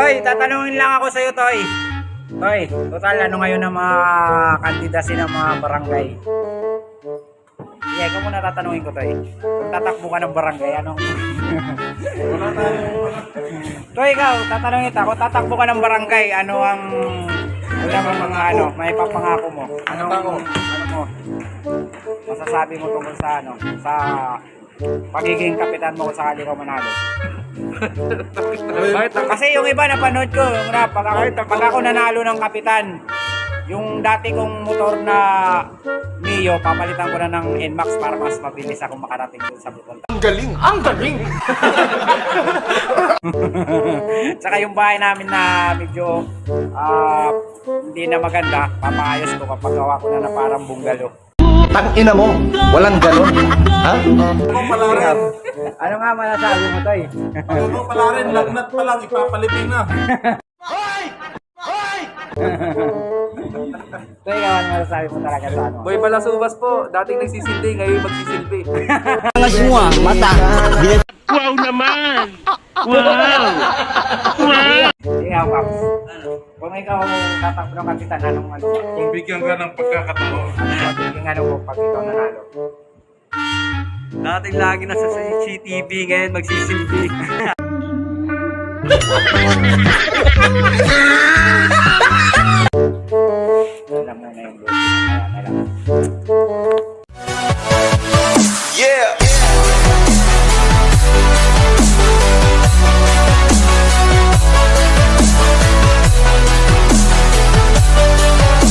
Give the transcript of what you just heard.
Toy, tatanungin lang ako sa'yo, Toy. Toy, total ano ngayon ang mga kandidacy ng mga barangay? Ikaw muna tatanungin ko, Toy. Kung tatakbo ka ng barangay, anong... Toy, ikaw, tatanungin kita. Kung tatakbo ka ng barangay, ano ang... Wala mo mga ano, may papangako mo. Ano mo? Masasabi mo tungkol sa ano, sa pagiging kapitan mo kung sakali ka manalo. Kasi yung iba napanood ko, yung pag ako nanalo ng kapitan, yung dati kong motor na Mio, papalitan ko na ng NMAX para mas mabilis ako makarating dun sa pupunta. Ang galing! Ang galing! Tsaka yung bahay namin na medyo hindi na maganda, papaayos ko kapag gawa ko na parang bungalow. Tangina mo! Walang ganon! Ha? Ano nga masasabi mo, Toy? Ano pala rin, lagnat pa lang, ipapalibing na. Toy, ikaw ano masasabi mo talaga sa ano? Boy Balasubas po, dating nagsisilbi, ngayon magsisilbi. Wow naman! Wow! Ikaw, Paps. Kung ikaw tatakbo ng kapitan, anong ano? Kung bigyan ka ng pagkakataon. Magiging ano mo pag ikaw nanalo? Dating lagi nasa CCTV, ngayon magsisilbi. Alam mo na yung buhay. Kaya na lang.